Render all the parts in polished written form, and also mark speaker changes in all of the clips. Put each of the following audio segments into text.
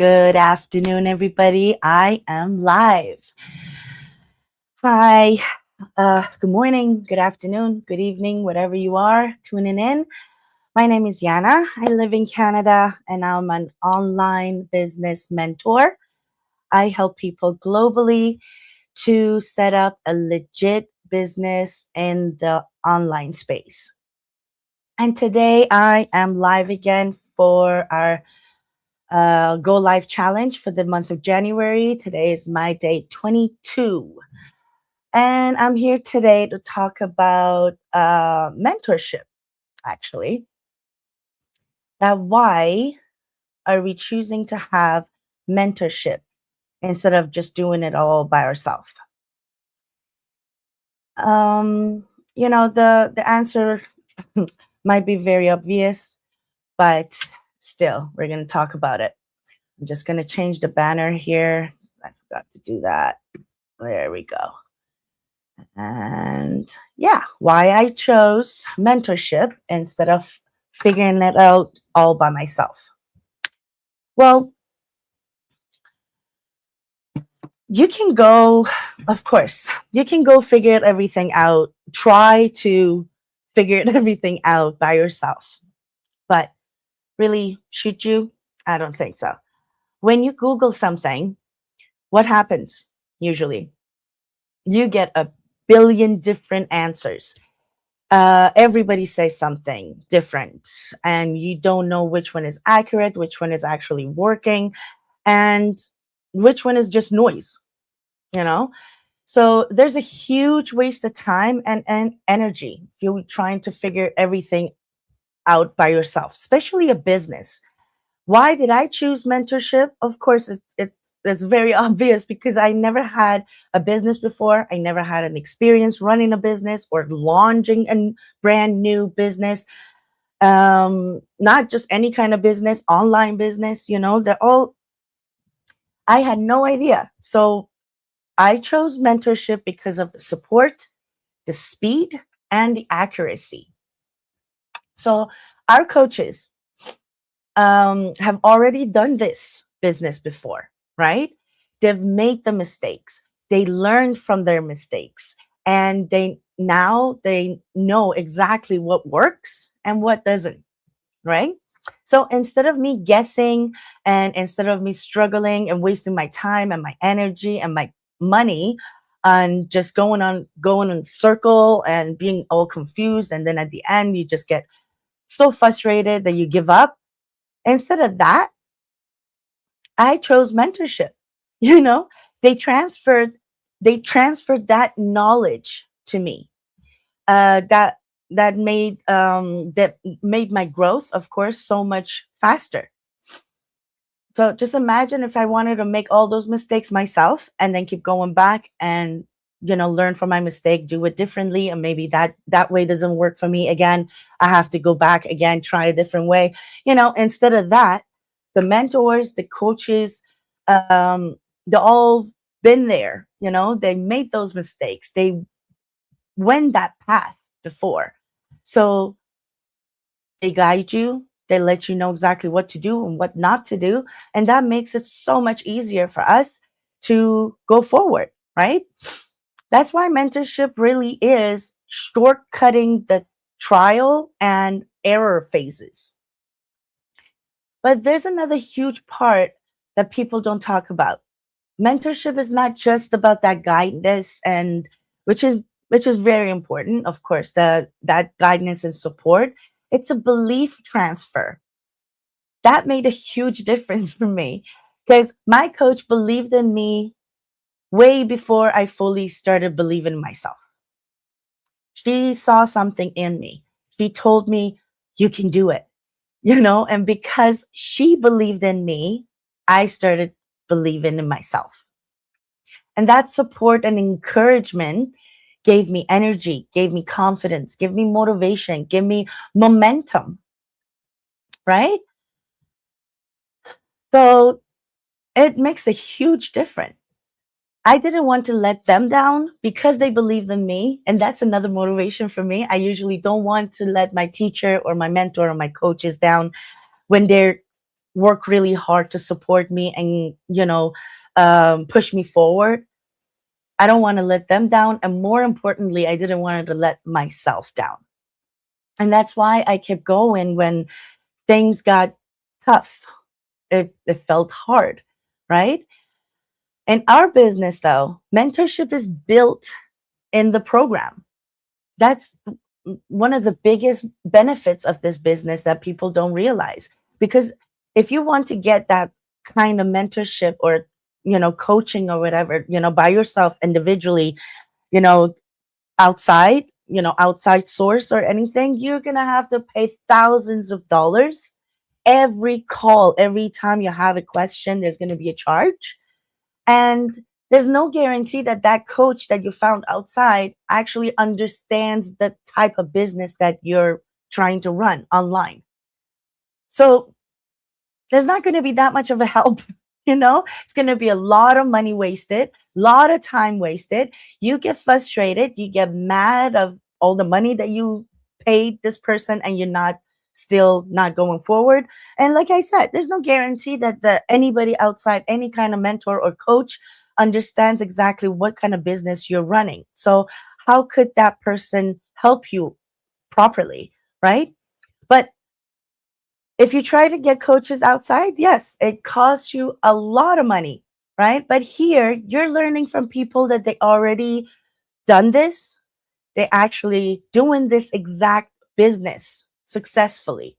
Speaker 1: Good afternoon, everybody. I am live. Hi. Good morning, good afternoon, good evening, whatever you are tuning in. My name is Yana. I live in Canada and I'm an online business mentor. I help people globally to set up a legit business in the online space. And today I am live again for our Go Live Challenge for the month of January. Today is my day 22. And I'm here today to talk about mentorship, actually. Now, why are we choosing to have mentorship instead of just doing it all by ourselves? The answer might be very obvious, but still, we're going to talk about it. I'm just going to change the banner here. I forgot to do that. There we go. And yeah, why I chose mentorship instead of figuring it out all by myself. Well, you can go, of course, you can go figure everything out, try to figure everything out by yourself. But really, should you? I don't think so. When you Google something, what happens usually? You get a billion different answers. Everybody says something different, and you don't know which one is accurate, which one is actually working, and which one is just noise, you know? So there's a huge waste of time and energy if you're trying to figure everything out by yourself, especially a business. Why did I choose mentorship? Of course, it's very obvious because I never had a business before. I never had an experience running a business or launching a brand new business. Not just any kind of business, online business, they're all, I had no idea. So I chose mentorship because of the support, the speed, and the accuracy. So our coaches, have already done this business before, right? They've made the mistakes. They learned from their mistakes, and they know exactly what works and what doesn't, right? So instead of me guessing and instead of me struggling and wasting my time and my energy and my money on just going in circle and being all confused, and then at the end you just get so frustrated that you give up. Instead of that, I chose mentorship. You know, they transferred they transferred that knowledge to me. That made my growth, of course, so much faster. So just imagine if I wanted to make all those mistakes myself and then keep going back and learn from my mistake, do it differently, and maybe that way doesn't work for me again. I have to go back again, try a different way. Instead of that, the mentors, the coaches, they all been there. They made those mistakes. They went that path before, so they guide you. They let you know exactly what to do and what not to do. And that makes it so much easier for us to go forward, right? That's why mentorship really is shortcutting the trial and error phases. But there's another huge part that people don't talk about. Mentorship is not just about that guidance, and which is very important, of course, that guidance and support. It's a belief transfer. That made a huge difference for me because my coach believed in me way before I fully started believing in myself. She saw something in me. She told me, you can do it, and because she believed in me, I started believing in myself. And that support and encouragement gave me energy, gave me confidence, gave me motivation, gave me momentum, right? So it makes a huge difference. I didn't want to let them down because they believed in me. And that's another motivation for me. I usually don't want to let my teacher or my mentor or my coaches down when they're work really hard to support me and, push me forward. I don't want to let them down. And more importantly, I didn't want to let myself down. And that's why I kept going when things got tough. It felt hard, right? In our business, though, mentorship is built in the program. That's one of the biggest benefits of this business that people don't realize. Because if you want to get that kind of mentorship or, coaching or whatever, by yourself individually, you know, outside source or anything, you're going to have to pay thousands of dollars every call. Every time you have a question, there's going to be a charge. And there's no guarantee that that coach that you found outside actually understands the type of business that you're trying to run online. So there's not going to be that much of a help. It's going to be a lot of money wasted, a lot of time wasted. You get frustrated, you get mad of all the money that you paid this person, and you're not going forward. And like I said, there's no guarantee that anybody outside, any kind of mentor or coach, understands exactly what kind of business you're running. So how could that person help you properly, right? But if you try to get coaches outside, yes, it costs you a lot of money, right? But here, you're learning from people that they already done this. They actually doing this exact business successfully.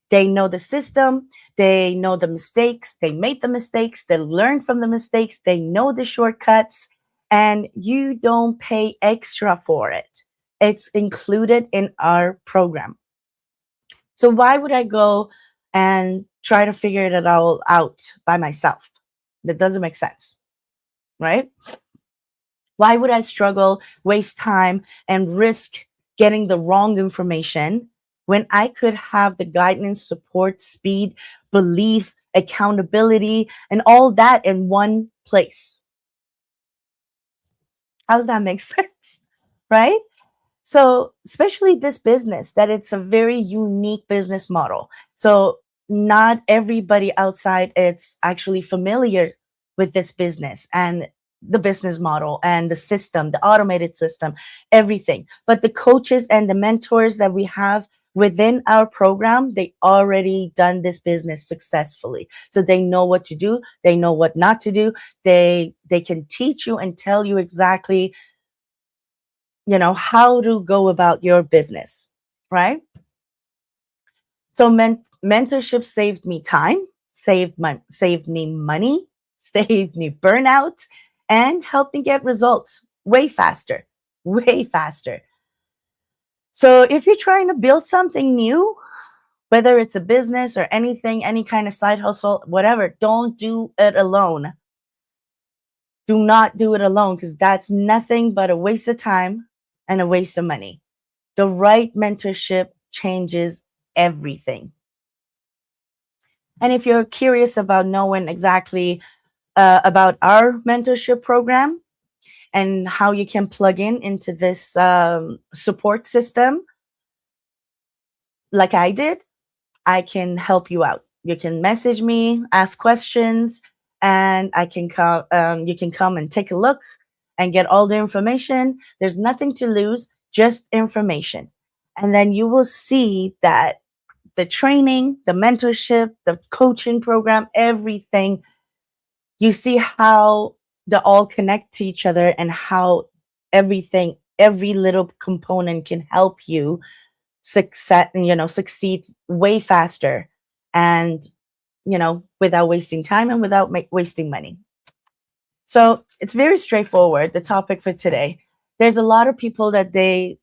Speaker 1: They know the system, they know the mistakes, they made the mistakes, they learn from the mistakes, they know the shortcuts, and you don't pay extra for it. It's included in our program. So why would I go and try to figure it all out by myself? That doesn't make sense, right? Why would I struggle, waste time, and risk getting the wrong information when I could have the guidance, support, speed, belief, accountability, and all that in one place? How does that make sense? Right? So, especially this business, that it's a very unique business model. So, not everybody outside it's actually familiar with this business and the business model and the system, the automated system, everything. But the coaches and the mentors that we have within our program, they already done this business successfully. So they know what to do, they know what not to do. They can teach you and tell you exactly how to go about your business, right? So mentorship saved me time, saved me money, saved me burnout, and helped me get results way faster, way faster. So if you're trying to build something new, whether it's a business or anything, any kind of side hustle, whatever, don't do it alone. Do not do it alone, because that's nothing but a waste of time and a waste of money. The right mentorship changes everything. And if you're curious about knowing exactly about our mentorship program and how you can plug in into this support system, like I did, I can help you out. You can message me, ask questions, and I can come. You can come and take a look and get all the information. There's nothing to lose, just information, and then you will see that the training, the mentorship, the coaching program, everything, you see how they all connect to each other and how everything, every little component can help you succeed way faster and, without wasting time and without wasting money. So it's very straightforward, the topic for today. There's a lot of people that they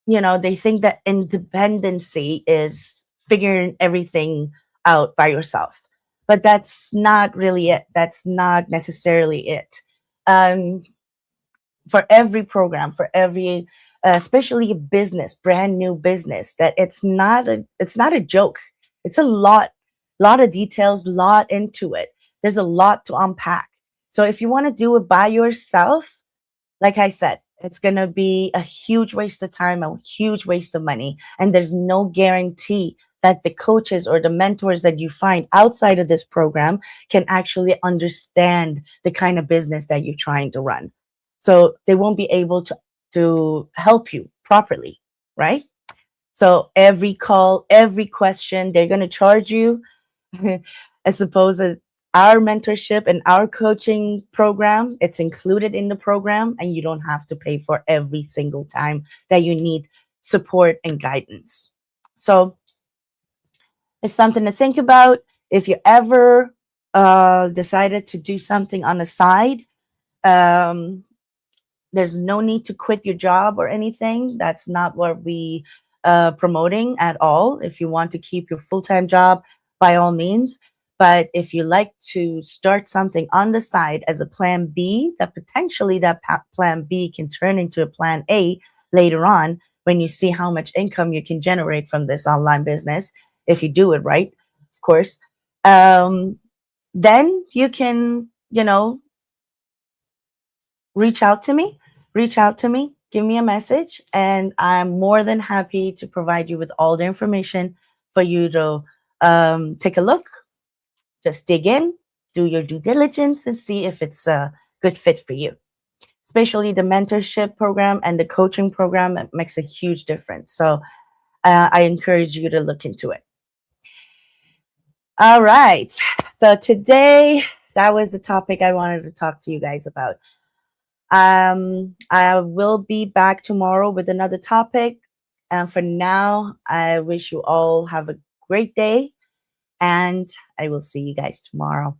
Speaker 1: think that independency is figuring everything out by yourself. But that's not really it. That's not necessarily it. Um, for every program, for every, especially a business, brand new business, that it's not a joke. It's a lot of details, lot into it. There's a lot to unpack. So if you want to do it by yourself, like I said, it's going to be a huge waste of time, a huge waste of money. And there's no guarantee that the coaches or the mentors that you find outside of this program can actually understand the kind of business that you're trying to run. So they won't be able to help you properly, right? So every call, every question, they're going to charge you. I suppose that our mentorship and our coaching program, it's included in the program, and you don't have to pay for every single time that you need support and guidance. So it's something to think about. If you ever decided to do something on the side, um, there's no need to quit your job or anything. That's not what we promoting at all. If you want to keep your full-time job, by all means. But if you like to start something on the side as a plan B, that potentially that plan B can turn into a plan A later on when you see how much income you can generate from this online business, if you do it right, of course, um, then you can, reach out to me, give me a message, and I'm more than happy to provide you with all the information for you to take a look, just dig in, do your due diligence, and see if it's a good fit for you. Especially the mentorship program and the coaching program, it makes a huge difference. So I encourage you to look into it. All right. So today, that was the topic I wanted to talk to you guys about. I will be back tomorrow with another topic. And for now, I wish you all have a great day, and I will see you guys tomorrow.